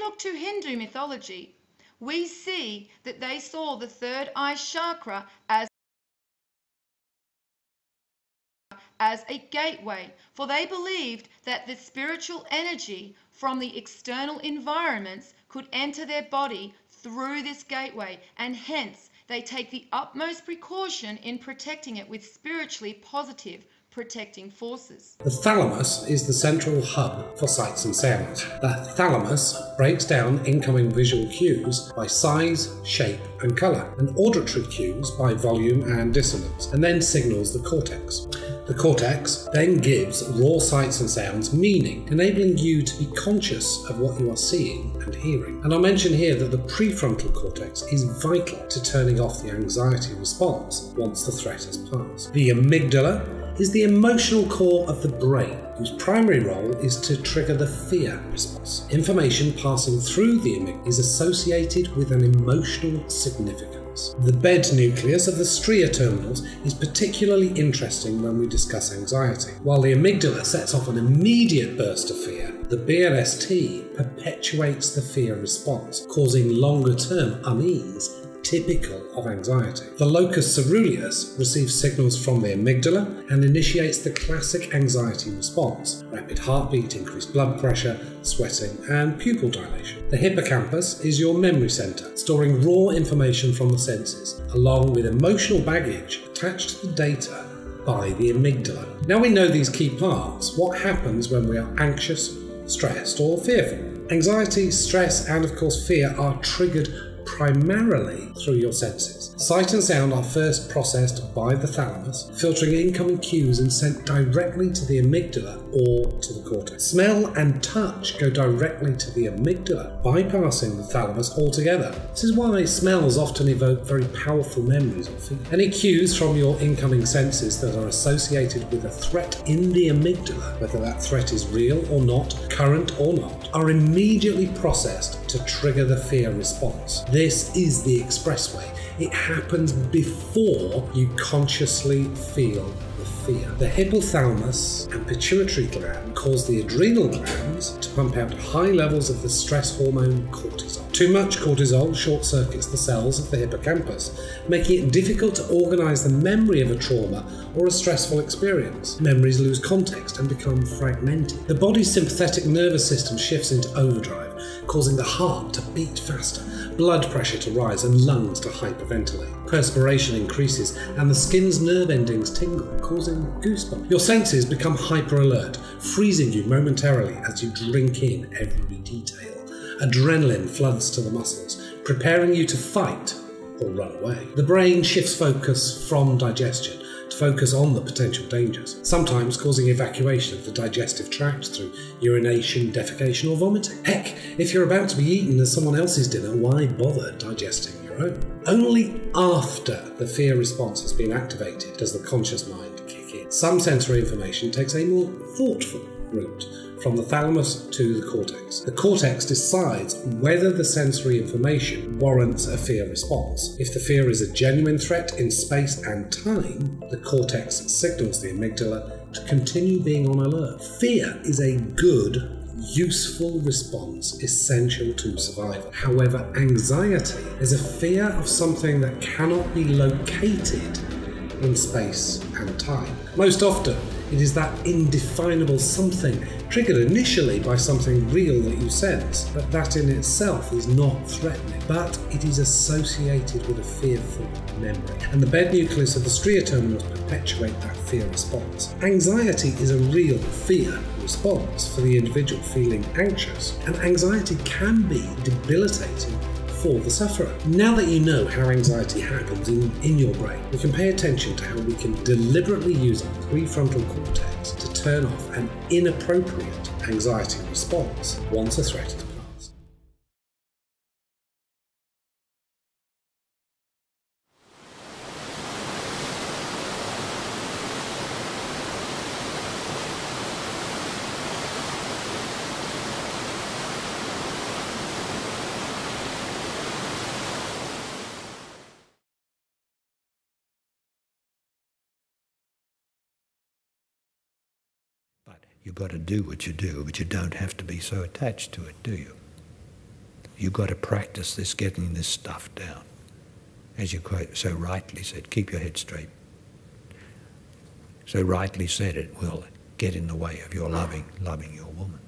look to Hindu mythology, we see that they saw the third eye chakra as a gateway, for they believed that the spiritual energy from the external environments could enter their body through this gateway, and hence they take the utmost precaution in protecting it with spiritually positive protecting forces. The thalamus is the central hub for sights and sounds. The thalamus breaks down incoming visual cues by size, shape and colour, and auditory cues by volume and dissonance, and then signals the cortex. The cortex then gives raw sights and sounds meaning, enabling you to be conscious of what you are seeing and hearing. And I'll mention here that the prefrontal cortex is vital to turning off the anxiety response once the threat has passed. The amygdala is the emotional core of the brain, whose primary role is to trigger the fear response. Information passing through the amygdala is associated with an emotional significance. The bed nucleus of the stria terminals is particularly interesting when we discuss anxiety. While the amygdala sets off an immediate burst of fear, the BLST perpetuates the fear response, causing longer-term unease typical of anxiety. The locus ceruleus receives signals from the amygdala and initiates the classic anxiety response: rapid heartbeat, increased blood pressure, sweating, and pupil dilation. The hippocampus is your memory centre, storing raw information from the senses, along with emotional baggage attached to the data by the amygdala. Now we know these key parts. What happens when we are anxious, stressed, or fearful? Anxiety, stress, and of course fear are triggered primarily through your senses. Sight and sound are first processed by the thalamus, filtering incoming cues and sent directly to the amygdala or to the cortex. Smell and touch go directly to the amygdala, bypassing the thalamus altogether. This is why smells often evoke very powerful memories or feelings. Any cues from your incoming senses that are associated with a threat in the amygdala, whether that threat is real or not, current or not, are immediately processed to trigger the fear response. This is the expressway. It happens before you consciously feel the fear. The hypothalamus and pituitary gland cause the adrenal glands to pump out high levels of the stress hormone cortisol. Too much cortisol short-circuits the cells of the hippocampus, making it difficult to organise the memory of a trauma or a stressful experience. Memories lose context and become fragmented. The body's sympathetic nervous system shifts into overdrive, causing the heart to beat faster, blood pressure to rise, and lungs to hyperventilate. Perspiration increases and the skin's nerve endings tingle, causing goosebumps. Your senses become hyper-alert, freezing you momentarily as you drink in every detail. Adrenaline floods to the muscles, preparing you to fight or run away. The brain shifts focus from digestion to focus on the potential dangers, sometimes causing evacuation of the digestive tract through urination, defecation, or vomiting. Heck, if you're about to be eaten as someone else's dinner, why bother digesting your own? Only after the fear response has been activated does the conscious mind kick in. Some sensory information takes a more thoughtful route from the thalamus to the cortex. The cortex decides whether the sensory information warrants a fear response. If the fear is a genuine threat in space and time, the cortex signals the amygdala to continue being on alert. Fear is a good, useful response essential to survival. However, anxiety is a fear of something that cannot be located in space and time. Most often, it is that indefinable something triggered initially by something real that you sense, but that in itself is not threatening, but it is associated with a fearful memory. And the bed nucleus of the stria terminals perpetuate that fear response. Anxiety is a real fear response for the individual feeling anxious, and anxiety can be debilitating for the sufferer. Now that you know how anxiety happens in your brain, we can pay attention to how we can deliberately use our prefrontal cortex to turn off an inappropriate anxiety response once a threat has passed. But you've got to do what you do, but you don't have to be so attached to it, do you? You've got to practice this, getting this stuff down. As you quite so rightly said, keep your head straight. So rightly said, it will get in the way of your loving your woman.